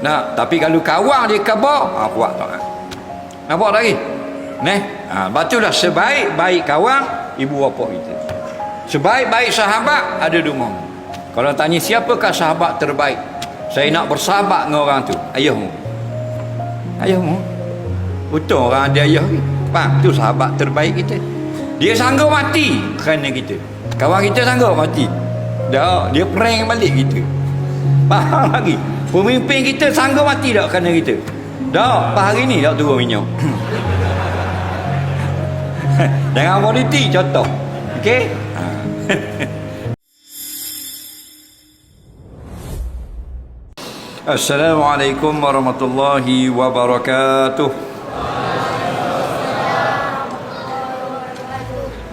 Nah, tapi kalau kawan dia khabar, kuat tak? Nampak tak lagi? Batulah sebaik-baik kawan ibu bapa kita. Sebaik-baik sahabat ada di rumah. Kalau tanya siapakah sahabat terbaik, saya nak bersahabat dengan orang tu, ayahmu. Ayahmu. Betul orang ada ayah ni. Faham? Tu sahabat terbaik kita. Dia sanggup mati kerana kita. Kawan kita sanggup mati. Dah, dia prank balik kita. Faham lagi? Pemimpin kita sanggup mati tak kerana kita? Dah, hari ni tak turun minyak. Jangan politik contoh. Okey? Assalamualaikum warahmatullahi wabarakatuh.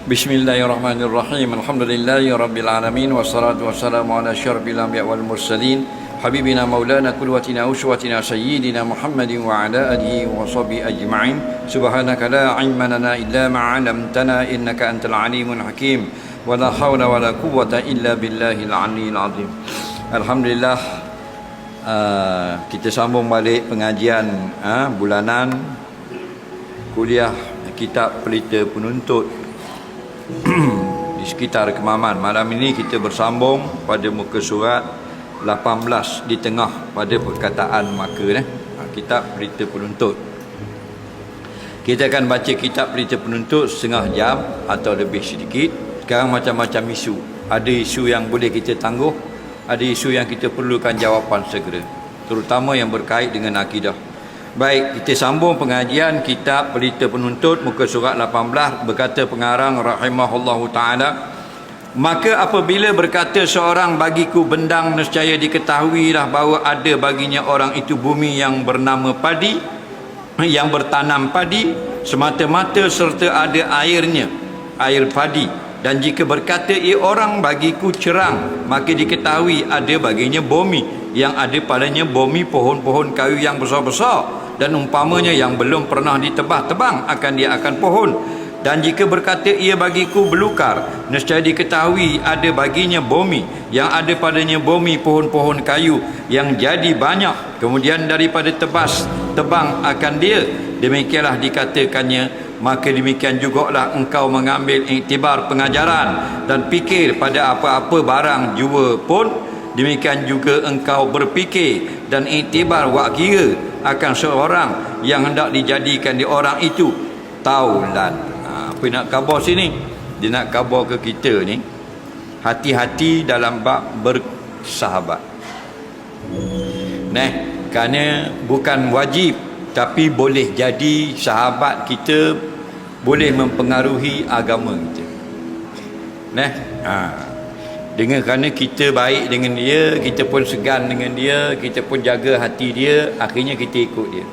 Bismillahirrahmanirrahim. Alhamdulillahi rabbil alamin, wassalatu wassalamu ala asyrafil anbiya wal mursalin, habibina maulana qudwatina uswatina sayyidina Muhammadin wa ala alihi wa sahbihi ajma'in. Subhanaka la ilma lana illa ma 'allamtana innaka antal alimul hakim. Wa la haula wa la quwwata illa billahil aliyyil azim. Alhamdulillah, kita sambung balik pengajian bulanan kuliah kitab Pelita Penuntut di sekitar Kemaman. Malam ini kita bersambung pada muka surat 18 di tengah pada perkataan maka kitab Pelita Penuntut. Kita akan baca kitab Pelita Penuntut setengah jam atau lebih sedikit. Sekarang macam-macam isu. Ada isu yang boleh kita tangguh, ada isu yang kita perlukan jawapan segera, terutama yang berkait dengan akidah. Baik, kita sambung pengajian kitab Pelita Penuntut muka surat 18. Berkata pengarang rahimahullahu ta'ala, maka apabila berkata seorang, bagiku bendang, nescaya diketahuilah bahawa ada baginya orang itu bumi yang bernama padi, yang bertanam padi semata-mata serta ada airnya, air padi. Dan jika berkata ia orang, bagiku cerang, maka diketahui ada baginya bumi, yang ada padanya bumi pohon-pohon kayu yang besar-besar, dan umpamanya yang belum pernah ditebang-tebang akan dia akan pohon. Dan jika berkata ia bagiku belukar, nescaya diketahui ada baginya bumi, yang ada padanya bumi pohon-pohon kayu yang jadi banyak, kemudian daripada tebang akan dia. Demikianlah dikatakannya. Maka demikian jugalah engkau mengambil iktibar pengajaran dan fikir pada apa-apa barang jua pun. Demikian juga engkau berfikir dan iktibar wak kira akan seorang yang hendak dijadikan di orang itu taulan. Apa nak khabar sini? Dia nak khabar ke kita ni, hati-hati dalam bab bersahabat. Kerana bukan wajib, tapi boleh jadi sahabat kita boleh mempengaruhi agama kita. Dengan kerana kita baik dengan dia, kita pun segan dengan dia, kita pun jaga hati dia, akhirnya kita ikut dia.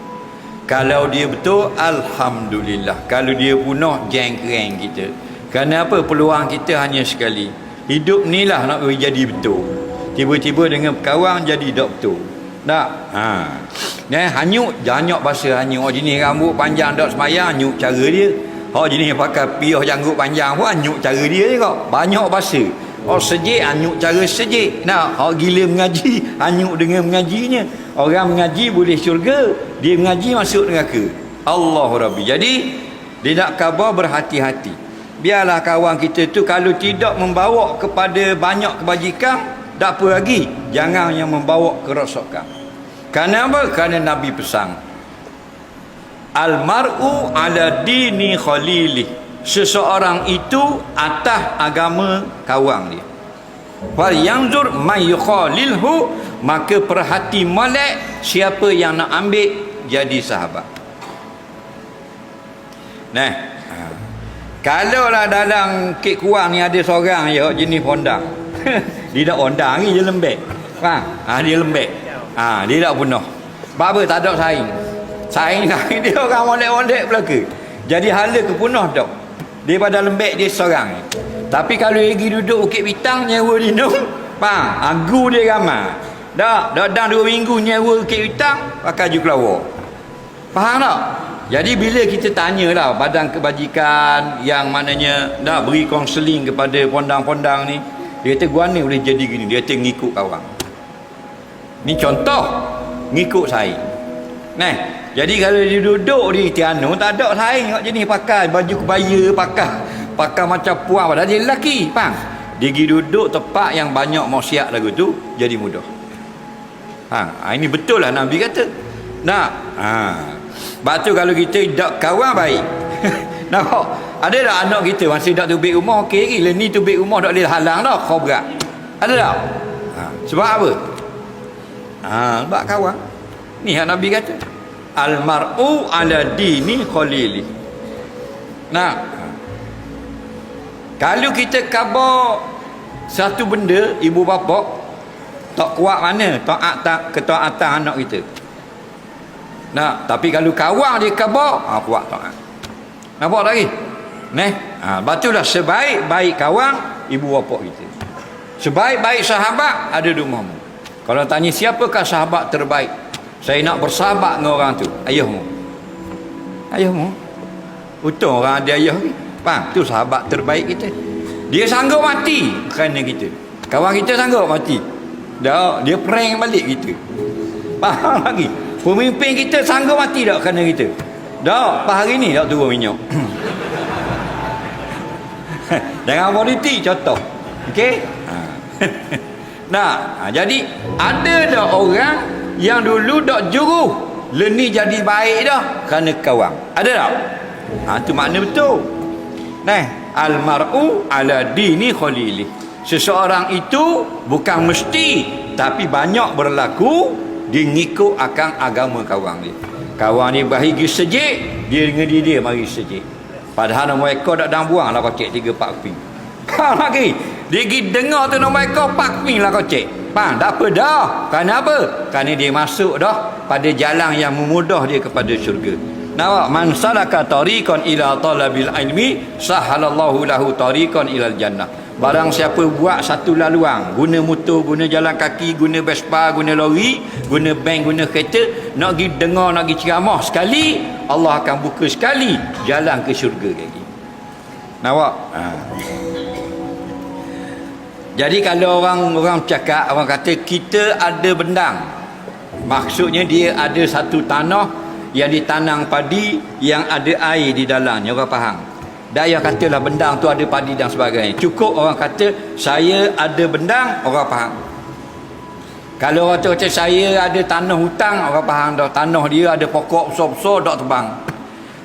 Kalau dia betul, alhamdulillah. Kalau dia punah, jeng-kereng kita. Kerana apa? Peluang kita hanya sekali. Hidup ni lah nak jadi betul. Tiba-tiba dengan kawan jadi tak betul. Tak? Hanyut, janyok bahasa hanyut. Oh, jenis rambut panjang tak semayang, hanyut cara dia. Oh, jenis pakai piyah janggut panjang pun hanyut cara dia juga. Banyak bahasa. Oh, sejik, hanyut cara sejik. Oh, gila mengaji, hanyut dengan mengajinya. Orang mengaji boleh syurga, dia mengaji masuk neraka. Allahu Rabbi. Jadi dia nak khabar berhati-hati. Biarlah kawan kita tu kalau tidak membawa kepada banyak kebajikan, tak apa lagi, jangan yang membawa kerosakan. Kerana apa? Kerana Nabi pesan, almar'u ala dini khalilih, seseorang itu atas agama kawan dia. Wal yanzur may yukhalilhu, maka perhati molek siapa yang nak ambil jadi sahabat. Kalau lah dalam kek kuang ni ada seorang je jenis ondang. Dia tak ondang ni, dia lembek. Dia lembek. Dia tak punah. Apa tak ada saing. Saing dia orang molek-molek belaka. Jadi hala ke punah tak. Dia pada lembek dia seorang. Tapi kalau dia pergi duduk Bukit Bintang, nyewa lindung, agu dia ramai. Tak, dah 2 minggu nyewa Bukit Bintang, pakai ju kelawar. Faham tak? Jadi bila kita tanyalah badan kebajikan yang maknanya dah beri kaunseling kepada pondang-pondang ni, dia kata gua ni boleh jadi gini, dia kata ngikut kawan. Ni contoh. ngikut saing. Nah, jadi kalau dia duduk di Tiano tak ada saing kat jenis pakai baju kebaya, pakai macam puan padahal dia lelaki, faham? Dia pergi duduk tempat yang banyak maksiat lagu tu jadi mudah. Ini betul lah Nabi kata. Nah, sebab tu kalau kita tak kawan baik. Nampak? Ada tak anak kita masih tak tubik rumah okey lagi. Lah ni tubik rumah tak boleh halang dah, kau berat. Ada tak? Sebab apa? Sebab kawan. Ni yang Nabi kata. Al-mar'u ala dini khalili. Nah, kalau kita khabar satu benda ibu bapa tak kuat mana ketaatan anak kita. Nah, tapi kalau kawan dia khabar, kuat taat. Nampak lagi? Batulah sebaik-baik kawan ibu bapa kita. Sebaik-baik sahabat ada di rumahmu. Kalau tanya siapakah sahabat terbaik? Saya nak bersahabat dengan orang tu. Ayahmu. Untung orang ada ayah ni. Faham? Tu sahabat terbaik kita. Dia sanggup mati kerana kita. Kawan kita sanggup mati. Dia prank balik kita. Faham lagi? Pemimpin kita sanggup mati tak kerana kita? Dah, pas hari ni tak turun minyak. Jangan politik contoh. Okey? Jadi ada dah orang yang dulu tak juruh leni jadi baik dah kerana kawan. Ada tak? Tu makna betul. Al-mar'u ala dini khalili. Seseorang itu bukan mesti tapi banyak berlaku dia ngikut akan agama kawan dia. Kawan dia bahigi sejik, dia dengan dia mari sejik. Padahal nama ekor tak dang buang lah kocek 3-4 ping. Faham lagi? Dia pergi dengar tu nama ekor 4 ping lah kocek. Faham? Tak apa dah. Kerana apa? Kerana dia masuk dah pada jalan yang memudah dia kepada syurga. Nampak? Man salaka tariqan ila talabil ilmi sahalallahu lahu tariqan ilal jannah. Barang siapa buat satu laluan, guna motor, guna jalan kaki, guna Vespa, guna lori, guna bank, guna kereta, nak pergi dengar, nak pergi ceramah sekali, Allah akan buka sekali jalan ke syurga lagi. Nampak? Jadi kalau orang cakap, orang kata kita ada bendang, maksudnya dia ada satu tanah yang ditanam padi yang ada air di dalamnya, orang faham? Daya katalah bendang tu ada padi dan sebagainya. Cukup orang kata saya ada bendang, orang faham. Kalau orang tu kata saya ada tanah hutang, orang faham dah. Tanah dia ada pokok besar-besar tak tebang.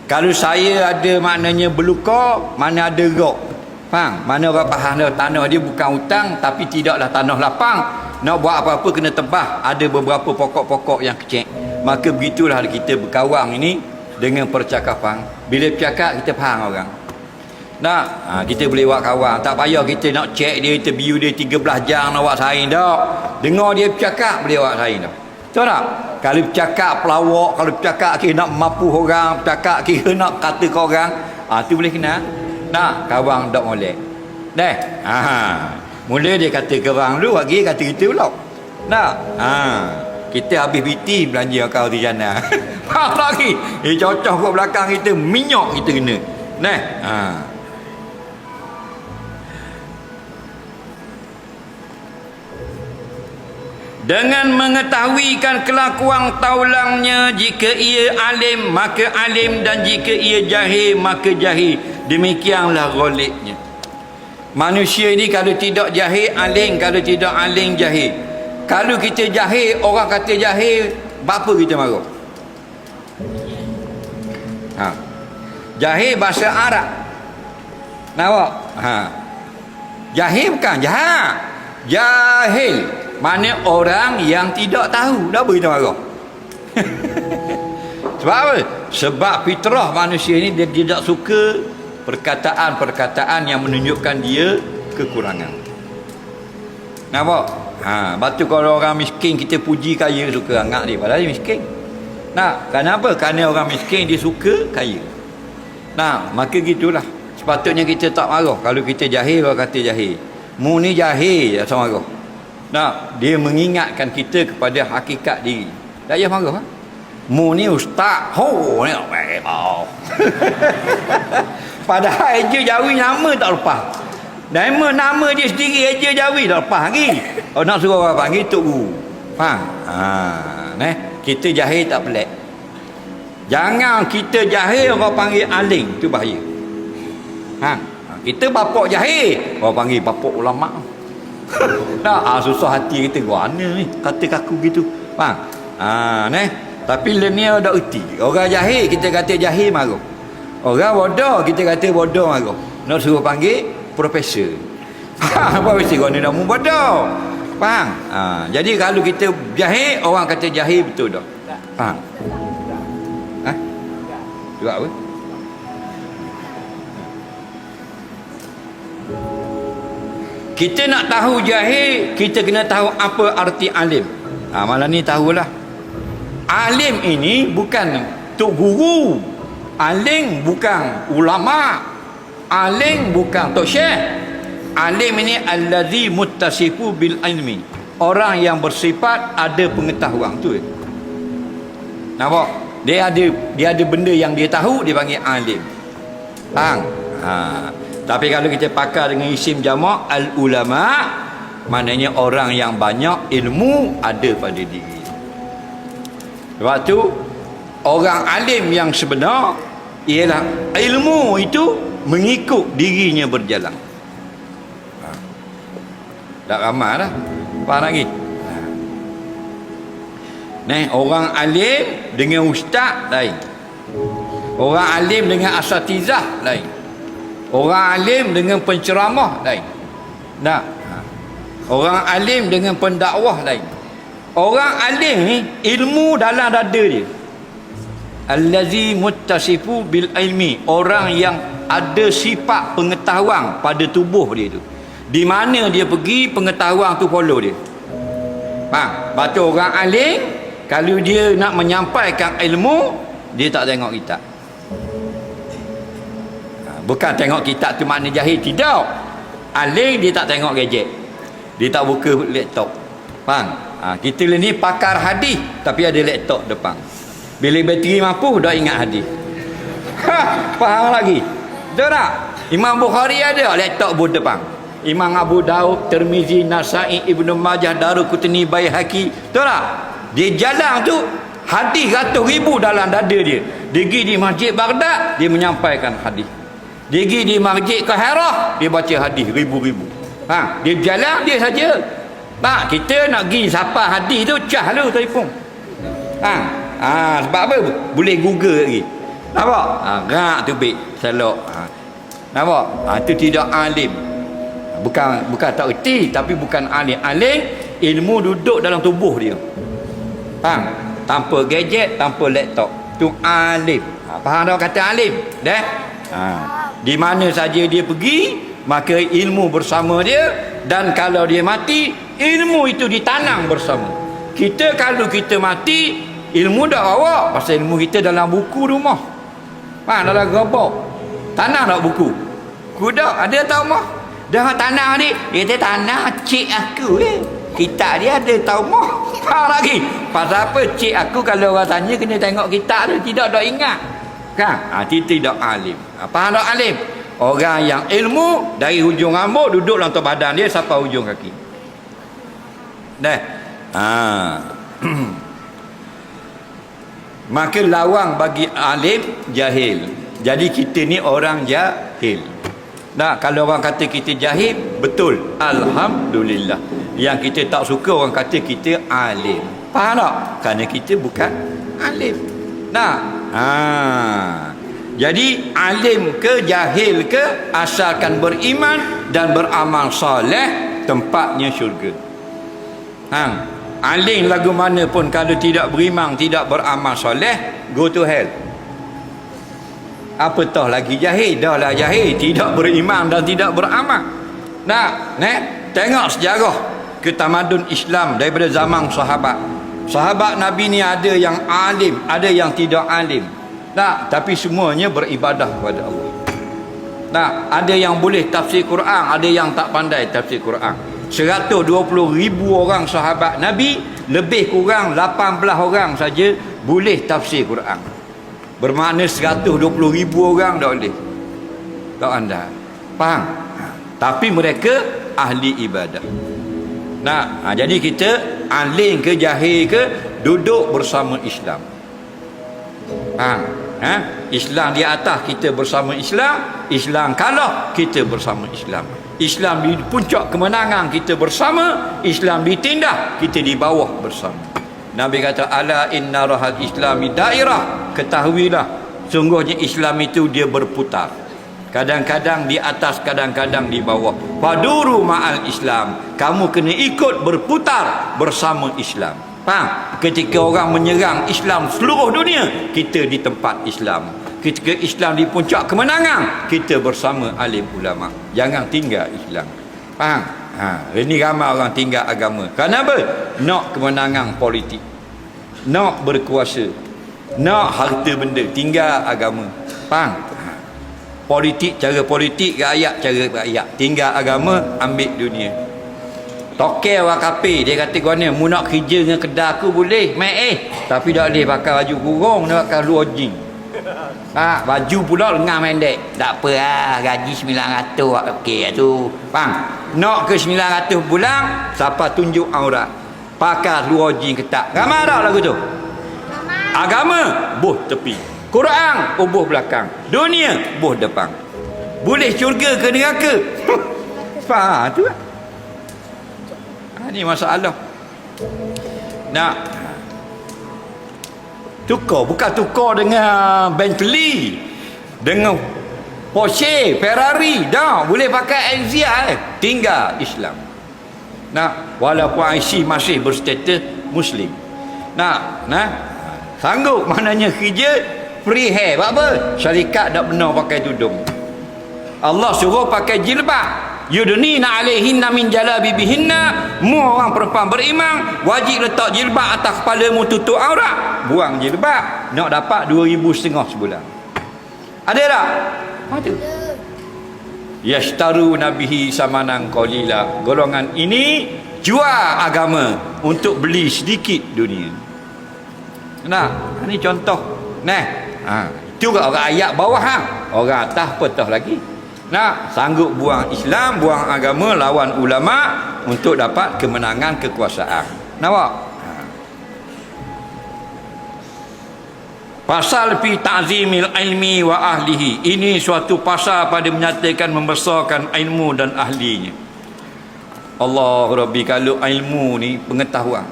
Kalau saya ada maknanya beluka, mana ada rok. Faham? Mana orang faham dah. Tanah dia bukan hutang tapi tidaklah tanah lapang. Nak buat apa-apa kena tebah. Ada beberapa pokok-pokok yang kecil. Maka begitulah kita berkawan ini dengan percakapan. Bila bercakap kita faham orang. Kita boleh buat kawan. Tak payah kita nak cek dia, interview dia 13 jam nak buat saing dah. Dengar dia bercakap boleh buat saing dah. Betul tak? Kalau bercakap pelawak, kalau bercakap kira nak mapu orang, bercakap kira nak kata ke orang, tu boleh kena. Kawan tak molek. Mula dia kata ke orang dulu, lagi kata kita pula. Kita habis biti belanja kau di sana. Faham lagi? Cocok kat belakang kita, minyak kita kena. Dengan mengetahuikan kelakuan taulangnya, jika ia alim maka alim, dan jika ia jahil maka jahil. Demikianlah ghalibnya. Manusia ini kalau tidak jahil alim, kalau tidak alim jahil. Kalau kita jahil, orang kata jahil, apa kita marah? Jahil bahasa Arab. Nampak? Jahil bukan jahat. Jahil mana orang yang tidak tahu. Dah apa kita marah? Sebab apa? Sebab fitrah manusia ini dia tidak suka perkataan-perkataan yang menunjukkan dia kekurangan. Nampak? Batu kalau orang miskin kita puji kaya, suka angkat dia padahal dia miskin. Kenapa? Kerana orang miskin dia suka kaya. Maka gitulah. Sepatutnya kita tak marah. Kalau kita jahil, orang kata jahil. Mu ni jahil, tak marah. Dia mengingatkan kita kepada hakikat diri. Tak payah marah. Mu ni ustaz. Ni padahal eja jawi nama tak lepas. Nama dia sendiri eja jawi tak lepas lagi. Nak suruh orang panggil Tok Guru. Faham? Kita jahil tak pelik. Jangan kita jahil orang panggil alim, tu bahaya. Kita bapak jahil, orang panggil bapak ulama. Susah hati kita, mana ni kata kaku gitu. Tapi lenia dah erti. Orang jahil kita kata jahil marah. Orang bodoh kita kata bodoh marah. Nak suruh panggil profesor. Apa mesti kau ni dah bodoh. Faham? Jadi kalau kita jahil, orang kata jahil betul dah. Faham? Juga apa? Kita nak tahu jahil, kita kena tahu apa arti alim. Malam ni tahulah. Alim ini bukan tok guru. Alim bukan ulama. Alim bukan tok syekh. Alim ini allazi muttasifu bil ilmi. Orang yang bersifat ada pengetahuan tu. Nampak? Dia ada benda yang dia tahu, dia panggil alim. Faham? Tapi kalau kita pakar dengan isim jamak al ulama, maknanya orang yang banyak ilmu ada pada diri. Sebab tu orang alim yang sebenar ialah ilmu itu mengikut dirinya berjalan. Tak ramai dah. Faham lagi? Orang alim dengan ustaz lain. Orang alim dengan asatizah lain. Orang alim dengan penceramah lain. Orang alim dengan pendakwah lain. Orang alim ni ilmu dalam dada dia. Allazi muttasifu bil ilmi. Orang yang ada sifat pengetahuan pada tubuh dia tu. Di mana dia pergi, pengetahuan tu follow dia. Batu orang alim, kalau dia nak menyampaikan ilmu, dia tak tengok kitab. Bukan tengok kitab tu makna jahil, tidak. Alim dia tak tengok gadget, dia tak buka laptop. Faham? Kita ni pakar hadis tapi ada laptop depan. Bila bateri mampu dah ingat hadis. Faham lagi? Betul tak? Imam Bukhari ada laptop pun depan. Imam Abu Daud, Tirmizi, Nasai, Ibnu Majah, Daruqutni, Baihaqi. Betul tak? Dia jalan tu hadis ratus ribu dalam dada dia. Dia pergi di Masjid Baghdad, dia menyampaikan hadis. Dia pergi di Masjid Kahirah, dia baca hadis ribu-ribu. Dia jalan dia saja. Kita nak pergi siapa hadis tu, cah lu telefon. Sebab apa? Boleh Google lagi. Nampak? Gerak tu baik, selok. Nampak? Itu tidak alim. Bukan tak erti, tapi bukan alim. Alim ilmu duduk dalam tubuh dia. Faham? Tanpa gadget, tanpa laptop. Tu alim. Faham tak kata alim? Dah? Di mana saja dia pergi, maka ilmu bersama dia. Dan kalau dia mati, ilmu itu ditanam bersama. Kita kalau kita mati, ilmu dah bawa. Pasal ilmu kita dalam buku rumah. Dalam gerobak. Tanam tak buku? Kuda ada tak rumah? Dah tanah ni, dia kata tanah cik aku kitab dia ada tahu mah. Faham lagi? Pasal apa cik aku kalau orang tanya kena tengok kitab tu, tidak dah ingat. Kan? Tidak alim. Faham tak alim? Orang yang ilmu dari hujung rambut duduk dalam badan dia sampai hujung kaki. Dah. Maka lawang bagi alim jahil. Jadi kita ni orang jahil. Kalau orang kata kita jahil, betul, alhamdulillah. Yang kita tak suka orang kata kita alim. Faham tak? Kerana kita bukan alim. Jadi alim ke jahil ke, asalkan beriman dan beramal soleh, tempatnya syurga. Alim lagu mana pun kalau tidak beriman, tidak beramal soleh, go to hell. Apa toh lagi jahil? Dah lah jahil, tidak beriman dan tidak beramal. Tengok sejarah ketamadun Islam daripada zaman sahabat. Sahabat Nabi ni ada yang alim, ada yang tidak alim. Tapi semuanya beribadah kepada Allah. Ada yang boleh tafsir Quran, ada yang tak pandai tafsir Quran. 120,000 orang sahabat Nabi, lebih kurang 18 orang saja boleh tafsir Quran. Bermakna 120,000 orang tak boleh. Tak anda. Faham? Tapi mereka ahli ibadah. Jadi kita aling ke jahil ke duduk bersama Islam. Islam di atas, kita bersama Islam. Islam kalah, kita bersama Islam. Islam di puncak kemenangan, kita bersama. Islam ditindas, kita di bawah bersama. Nabi kata, ala inna rahal islami dairah. Ketahuilah, sungguhnya Islam itu dia berputar, kadang-kadang di atas, kadang-kadang di bawah. Faduru ma'al Islam, kamu kena ikut berputar bersama Islam. Faham? Ketika orang menyerang Islam seluruh dunia, kita di tempat Islam. Ketika Islam di puncak kemenangan, kita bersama alim ulama. Jangan tinggal Islam. Faham? Ini ramai orang tinggal agama. Kenapa? Nak kemenangan politik, nak berkuasa, nak harta benda, tinggal agama. Faham? Politik cara politik, rakyat cara rakyat. Tinggal agama, ambil dunia. Tokel orang kafir, dia kata kau ni mu nak kerja dengan kedai aku boleh, tapi tak boleh pakai baju kurung, nak pakai luar jin. Baju pula lengan pendek. Tak apa gaji 900 okey tu. Faham? Nak ke 900 bulan, siapa tunjuk aurat, pakai luar jin ketat. Ramai tak lagu tu? Agama boh tepi, Quran boh belakang, dunia boh depan. Boleh syurga ke neraka? Faham tu? Ini masalah. Tukar, bukan tukar dengan Bentley, dengan Porsche, Ferrari. Dah boleh pakai Exia, tinggal Islam. Walaupun IC masih berstatus Muslim. Sanggup maknanya kerja free hair. Apa? Syarikat tak benar pakai tudung. Allah suruh pakai jilbab. Yudnina alaihinna min jalabibihinna. Mu orang perempuan beriman wajib letak jilbab atas kepala mu, tutup aurat. Buang jilbab, nak dapat 2,500 sebulan. Ada tak? Ada. Yashtaru nabihi samanan qalila. Golongan ini jual agama untuk beli sedikit dunia. Ini contoh. Itu orang ayat bawah, orang atas petah lagi. Sanggup buang Islam, buang agama, lawan ulama untuk dapat kemenangan kekuasaan. Nampak? Pasal fi ta'zimil ilmi wa ahlihi. Ini suatu pasal pada menyatakan membesarkan ilmu dan ahlinya. Allah Rabbi, kalau ilmu ni pengetahuan.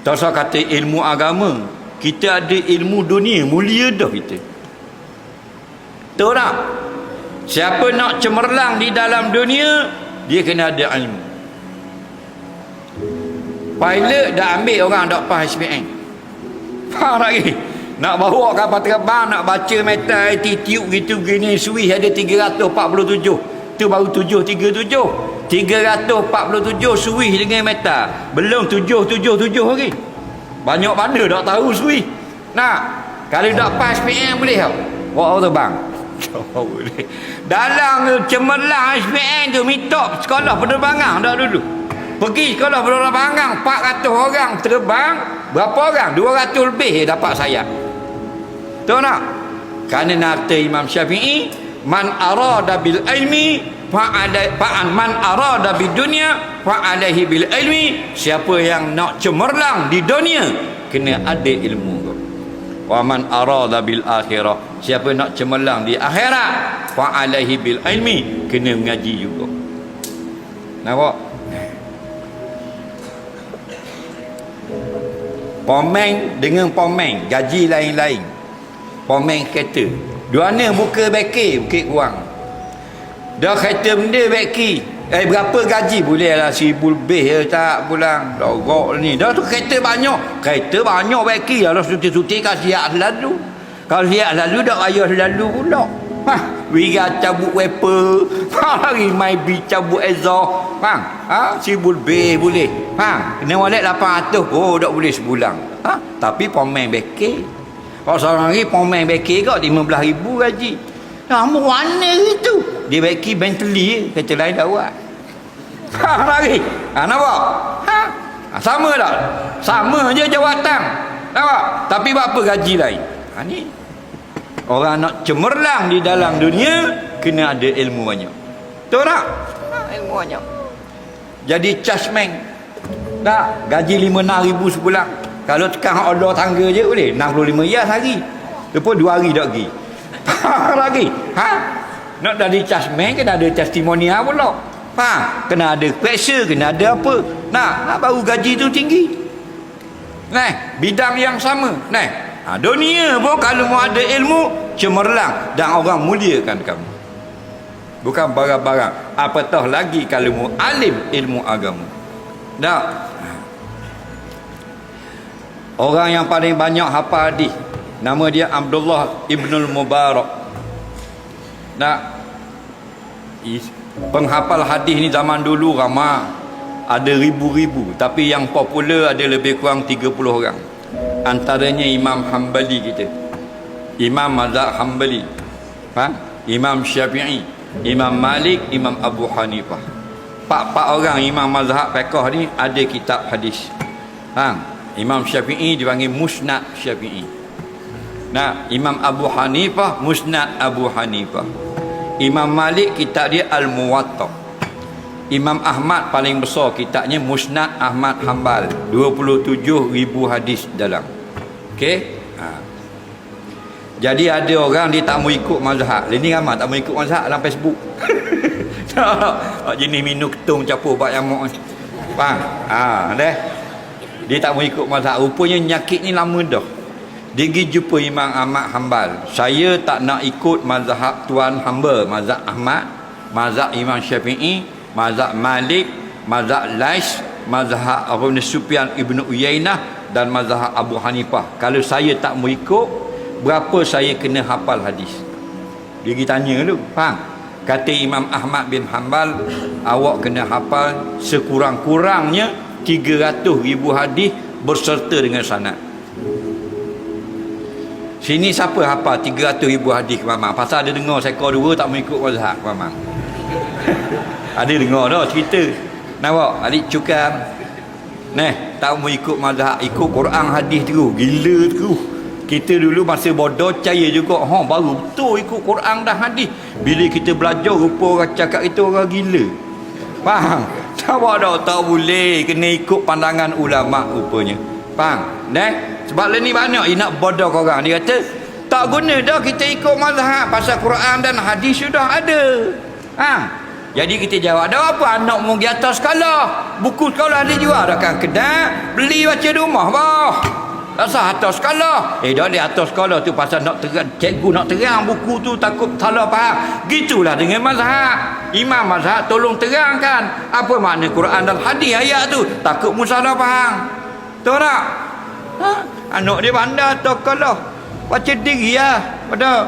Tak usah kata ilmu agama, kita ada ilmu dunia, mulia dah kita. Tahu tak? Siapa nak cemerlang di dalam dunia, dia kena ada ilmu. Pilot dah ambil orang doktor SPM. Faham lagi? Nak bawa kapal terbang, nak baca metal attitude gitu gini, Swiss ada 347. Tu baru 737. 347 Swiss dengan metal. Belum 777 lagi. Banyak mana tak tahu Swiss. Kalau doktor SPM boleh tak? Bawa terbang. Boleh. Dalam cemerlang SPM tu minta sekolah penerbangan dah dulu. Pergi sekolah penerbangan 400 orang terbang, berapa orang? 200 lebih dapat sayap. Tahu tak? Kerana nata Imam Syafi'i, man arada bil ilmi fa'an man arada bid dunya fa'alaihi bil ilmi. Siapa yang nak cemerlang di dunia kena ada ilmu. Wa man arada bil akhirah, siapa nak cemerlang di akhirat, fa alaihi bil ilmi, kena mengaji juga. Nampak? Pomen dengan pomen, gaji lain-lain. Pomen kereta, duana buka beki, bukit kurang. Dah kereta benda beki, berapa gaji? Boleh lah 1,000 lebih ya, tak pulang. Logok ni. Dah tu kereta banyak. Kereta banyak beki. Kalau suti-suti kasih siap selalu. Kalau siap selalu, tak raya selalu pula. Wira cabut wiper. Hari mai bi cabut exhaust. 1,000 lebih boleh. Kena wallet 800. Oh, tak boleh sebulan. Tapi pomen beki. Kalau seorang lagi pomen beki kau 15,000 gaji. Mana itu? Dia beki Bentley, kereta lain dah buat. Lagi. Nampak? Sama tak? Sama je jawatan. Nampak? Tapi apa gaji lain? Ni orang nak cemerlang di dalam dunia, kena ada ilmu banyak. Tahu tak? Ilmu banyak. Jadi casmeng. Tak, gaji 5-6 ribu sebulan. Kalau tekan order tangga je boleh 65 ya sehari. Lepas 2 hari dah pergi. Lagi. Ha? Nak dari casmeng kena ada testimonial pula. Faham? Kena ada pressure, kena ada apa. Nah, baru gaji tu tinggi. Nah, bidang yang sama. Nah, dunia pun kalau mau ada ilmu cemerlang dan orang muliakan kamu. Bukan barang-barang. Apatah lagi kalau mau alim ilmu agama. Tak. Orang yang paling banyak hafal hadis, nama dia Abdullah Ibnul Mubarak. Tak. Penghafal hadis ni zaman dulu ramai, ada ribu-ribu, tapi yang popular ada lebih kurang 30 orang. Antaranya Imam Hanbali kita, Imam Mazhab Hanbali, Imam Syafi'i, Imam Malik, Imam Abu Hanifah. 4 orang imam mazhab fiqh ni ada kitab hadis. Imam Syafi'i dipanggil Musnad Syafi'i. Nah, Imam Abu Hanifah Musnad Abu Hanifah. Imam Malik kitab dia Al-Muwatta. Imam Ahmad paling besar kitabnya Musnad Ahmad Hanbal, 27,000 hadis dalam. Okey? Jadi ada orang dia tak mau ikut mazhab. Ini ramai tak mau ikut mazhab dalam Facebook. Jenis minum ketung capur bak nyamuk. Faham? Deh. Dia tak mau ikut mazhab. Rupanya nyakit ni lama dah. Dia pergi jumpa Imam Ahmad Hanbal. Saya tak nak ikut mazhab tuan hamba, mazhab Ahmad, mazhab Imam Syafi'i, mazhab Malik, mazhab Lais, mazhab Sufyan Ibn Uyainah dan mazhab Abu Hanifah. Kalau saya tak mau ikut, berapa saya kena hafal hadis? Dia pergi tanya dulu. Faham? Kata Imam Ahmad bin Hanbal, awak kena hafal sekurang-kurangnya 300,000 hadis berserta dengan sanad. Sini siapa hafal 300,000 hadis ke Mamang? Pasal ada dengar sekor 2 tak mau ikut mazhab ke Mamang? Ada dengar dah cerita. Nampak? Adik cukam. Tak mau ikut mazhab, ikut Quran hadis terus. Gila terus. Kita dulu masa bodoh percaya juga, baru betul ikut Quran dan hadis. Bila kita belajar, rupa orang cakap itu orang gila. Faham? Tak boleh, kena ikut pandangan ulama rupanya. Faham? Sebab ni banyak nak bodoh orang. Dia kata tak guna dah kita ikut mazhab, pasal Quran dan hadis sudah ada. Jadi kita jawab, dah apa anak mu pergi atas sekolah, buku sekolah dia jual dah kan kedai, beli baca di rumah bah. Asal atas sekolah. Dah di atas sekolah tu pasal nak terang, cikgu nak terang buku tu takut salah faham. Gitulah dengan mazhab. Imam mazhab tolong terangkan apa makna Quran dan hadis ayat tu. Takut mu salah faham. Tahu tak? Anak dia bandar atas sekolah. Baca diri lah. Betul?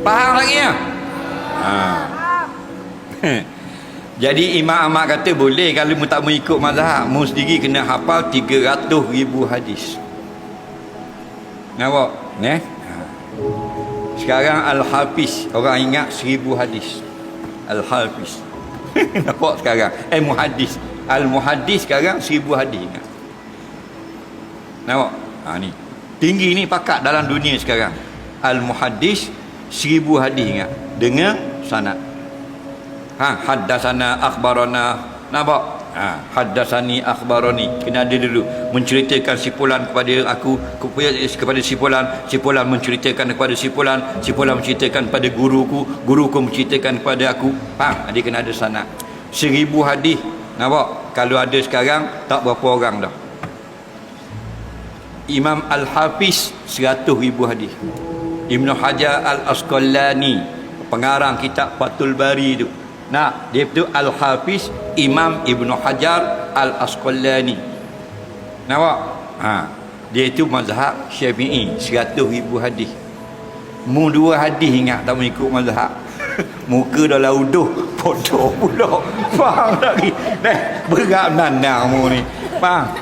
Faham lagi ya? Jadi Imam Ahmad kata boleh kalau mu tak mau ikut mazhab, mu sendiri kena hafal 300,000 hadis. Nampak? Sekarang Al-Hafiz, orang ingat 1000 hadis. Al-Hafiz. Nampak sekarang? Muhaddis. Al-Muhaddis sekarang 1000 hadis ingat. Nampak? Ni. Tinggi ni pakat dalam dunia sekarang. Al-Muhaddis 1000 hadis ingat dengan sanad. Haddasana akhbarana. Nampak? Haddasani akhbarani. Kena ada dulu menceritakan simpulan kepada aku, kepada simpulan menceritakan kepada simpulan menceritakan kepada guruku menceritakan kepada aku. Dia kena ada sanad. 1000 hadis. Nampak? Kalau ada sekarang tak berapa orang dah. Imam Al-Hafiz 100,000 hadis. Ibn Hajar Al-Asqalani pengarang kitab Fathul Bari tu. Dia tu Al-Hafiz Imam Ibn Hajar Al-Asqalani. Nampak? Dia itu mazhab Syafi'i 100,000 hadis. Mu 2 hadis ingat tak mau ikut mazhab. Muka dah lauduh bodoh pula. Faham lagi? Berat nandang mu ni. Faham?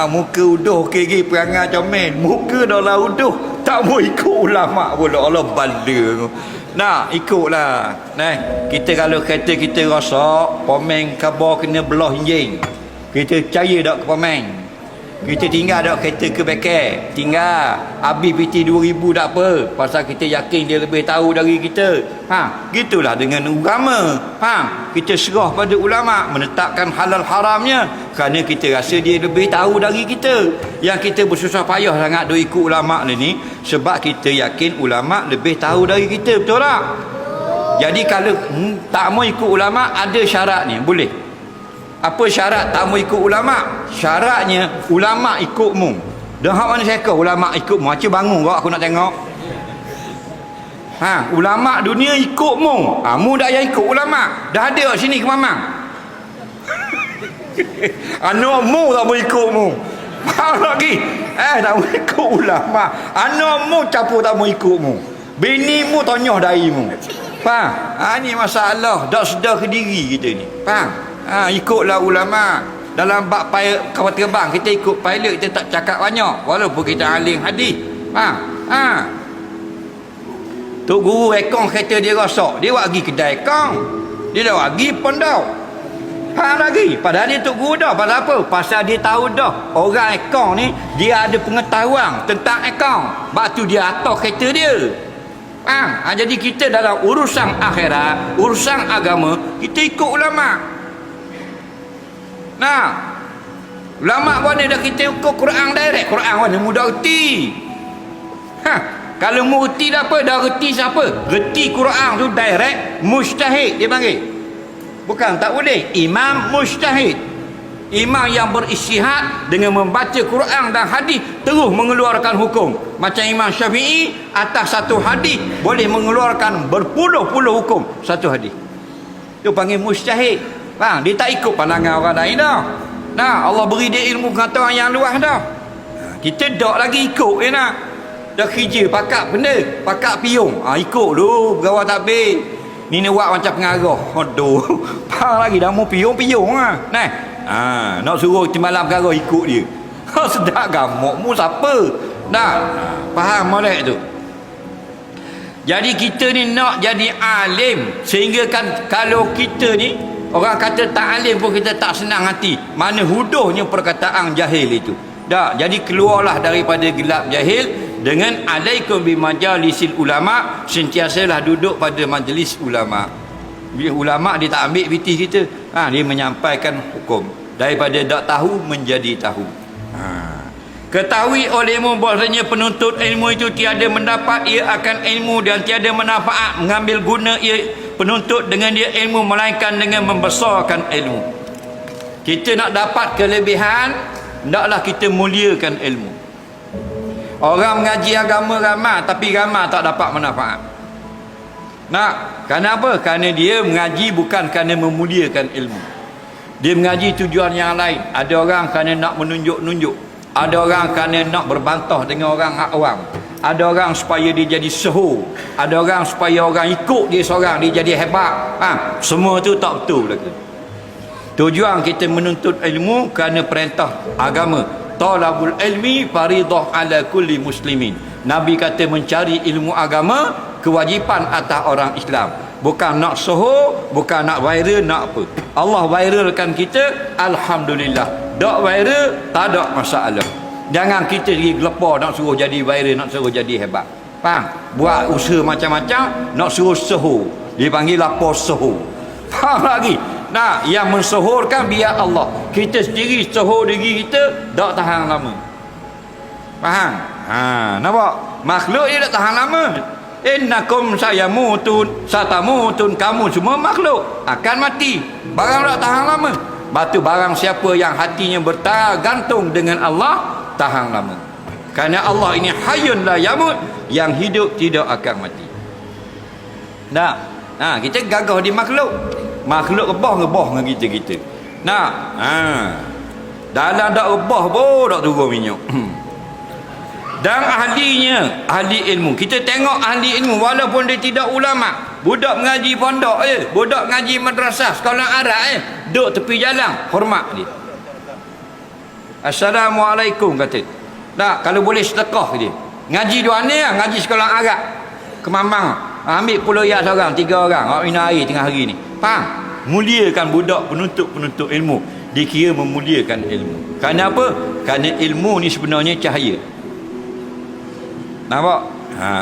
Muka uduh kiri perangai comel. Muka dah lauduh tak mau ikut ulama pula. Allah bala. Ikutlah. Kita kalau kereta kita rosak, pomen kabar kena belah enjin. Kita percaya tak ke pomen? Kita tinggal dok kereta ke bengkel, tinggal habis PT 2000 tak apa, pasal kita yakin dia lebih tahu dari kita. Gitulah dengan agama. Kita serah pada ulama menetapkan halal haramnya kerana kita rasa dia lebih tahu dari kita. Yang kita bersusah payah sangat duk ikut ulama ni sebab kita yakin ulama lebih tahu dari kita, betul tak? Jadi kalau tak mau ikut ulama, ada syarat ni, boleh. Apa syarat tak mau ikut ulama? Syaratnya ulama ikut mu. Dah hak mana saya ulama ikut mu? Acik bangun kau, aku nak tengok. Ulama dunia ikut mu. Mu dah yang ikut ulama. Dah ada kat sini ke mamang? Anak mu tak mau ikut mu. Faham lagi? Tak mau ikut ulama. Anak mu campur tak mau ikut mu. Bini mu tonyoh dari mu. Faham? Ni masalah. Tak sedar ke diri kita ni. Faham? Ikutlah ulama. Dalam bab kapal terbang kita ikut pilot, kita tak cakap banyak walaupun kita alim hadis. Tok guru ekong kereta dia rosak, dia buat pergi kedai ekong, dia dah pergi pondok. Lagi padahal dia tok guru dah. Pasal apa? Pasal dia tahu dah orang ekong ni dia ada pengetahuan tentang ekong, sebab tu dia atas kereta dia. Jadi kita dalam urusan akhirat, urusan agama, kita ikut ulama. Ulama mana dah kita ikut Quran direct. Quran mana mudah reti. Kalau mu reti dah apa? Dah reti siapa? Reti Quran tu direct mujtahid dia panggil. Bukan tak boleh. Imam mujtahid. Imam yang beristihad dengan membaca Quran dan hadis terus mengeluarkan hukum. Macam Imam Syafi'i atas satu hadis boleh mengeluarkan berpuluh-puluh hukum satu hadis. Itu panggil mujtahid. Dia tak ikut pandangan orang lain dah. Allah beri dia ilmu pengetahuan yang luas dah. Kita tak lagi ikut je nak. Dah kerja pakak benda, pakak piung. Ikut dulu bergawal tak habis. Ni buat macam pengarah. Aduh. Faham lagi dah mau piung-piung lah. Nak suruh timbalan perkara ikut dia. Sedap gamuk mu siapa? Faham molek tu. Jadi kita ni nak jadi alim sehingga kan kalau kita ni orang kata tak alim pun kita tak senang hati. Mana huduhnya perkataan jahil itu. Jadi keluarlah daripada gelap jahil dengan alaikum bimajalisil ulama. Sentiasalah duduk pada majlis ulama. Bila ulama dia tak ambil pitih kita. Dia menyampaikan hukum. Daripada tak tahu menjadi tahu. Ketahui olehmu bahasanya penuntut ilmu itu tiada mendapat ia akan ilmu dan tiada manfaat mengambil guna ia penuntut dengan dia ilmu melainkan dengan membesarkan ilmu. Kita nak dapat kelebihan, hendaklah kita muliakan ilmu. Orang mengaji agama ramai tapi ramai tak dapat manfaat. Kerana apa? Kerana dia mengaji bukan kerana memuliakan ilmu. Dia mengaji tujuan yang lain. Ada orang kerana nak menunjuk-nunjuk. Ada orang kerana nak berbantah dengan orang awam. Ada orang supaya dia jadi sehu. Ada orang supaya orang ikut dia seorang, dia jadi hebat. Semua tu tak betul lagi. Tujuan kita menuntut ilmu kerana perintah agama. Talabul ilmi faridah ala kulli muslimin. Nabi kata mencari ilmu agama kewajipan atas orang Islam. Bukan nak sehu, bukan nak viral, nak apa. Allah viralkan kita, alhamdulillah. Tak viral, tak ada masalah. Jangan kita pergi gelepar nak suruh jadi viral, nak suruh jadi hebat. Faham? Buat usaha macam-macam, nak suruh sehu. Dia panggil lapor sehu. Faham lagi? Yang mensuhurkan biar Allah. Kita sendiri suhur diri kita, tak tahan lama. Faham? Nampak? Makhluk dia tak tahan lama. Innakum sayamutun satamutun, kamu semua makhluk akan mati. Barang tak tahan lama. Batu barang siapa yang hatinya bergantung dengan Allah tahan lama. Kerana Allah ini hayyun la yamut, yang hidup tidak akan mati. Kita gagah di makhluk. Makhluk rebah dengan kita. Dalam dak rebah pun tak turun minyak. Dan ahlinya, ahli ilmu. Kita tengok ahli ilmu walaupun dia tidak ulama. Budak mengaji pondok budak mengaji madrasah, sekolah Arab duduk tepi jalan, hormat dia. Assalamualaikum kata. Kalau boleh sedekah dia. Ngaji dua ni lah, ngaji sekolah Arab. Kemamang, ambil pulau ya seorang, 3 orang. Awak minum air tengah hari ni. Faham? Muliakan budak penuntut ilmu. dikira memuliakan ilmu. Kerana apa? Kerana ilmu ni sebenarnya cahaya. Nampak?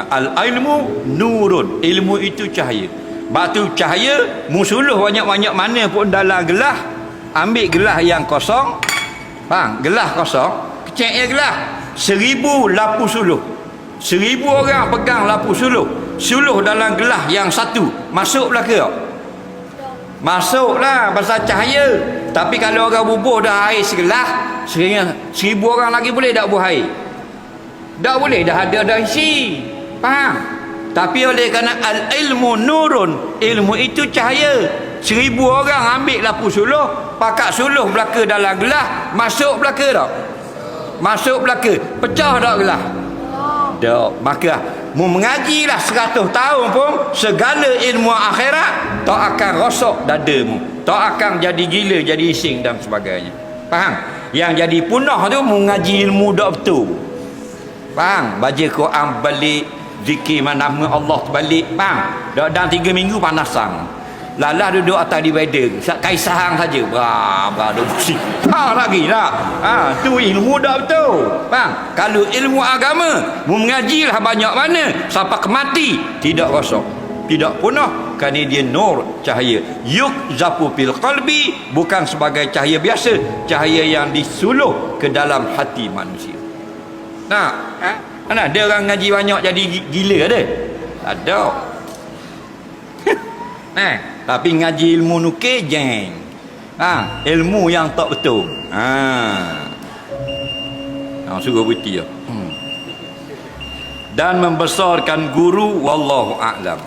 Al-ilmu nurun. Ilmu itu cahaya. Batu cahaya musuluh banyak-banyak mana pun dalam gelas, ambil gelas yang kosong, faham? Gelas kosong, kecek gelas, 1000 lapu suluh. 1000 orang pegang lapu suluh. Suluh dalam gelas yang satu, masuk belaka tak? Masuklah pasal cahaya. Tapi kalau orang bubuh dah air segelas, 1000 orang lagi boleh tak bubuh air? Tak boleh, dah ada isi. Faham? Tapi oleh kerana al-ilmu nurun, ilmu itu cahaya. 1000 orang ambil lapu suluh, pakat suluh belaka dalam gelas, masuk belaka tak? Masuk belaka. Pecah tak gelas? Tak. Maka mu mengajilah 100 tahun pun segala ilmu akhirat tak akan rosak dadamu, tak akan jadi gila, jadi ising dan sebagainya. Faham? Yang jadi punah tu mengaji ilmu tak betul. Faham? Baca Quran balik, zikir nama Allah balik, faham? Dalam 3 minggu panasan. Lalah duduk atas divider, kaisahang saja. Berapa duk pusing. Lagi tak? Tu ilmu dah betul. Faham? Kalau ilmu agama, mengajilah banyak mana sampai ke mati tidak rosak, tidak punah, kerana dia nur, cahaya. Yukzafu fil qalbi, bukan sebagai cahaya biasa, cahaya yang disuluh ke dalam hati manusia. Nah, mana ada orang ngaji banyak jadi gila ada? Ada. Tapi ngaji ilmu nukir jeng. Ilmu yang tak betul. Suruh berhenti ya. Dan membesarkan guru, wallahu a'lam.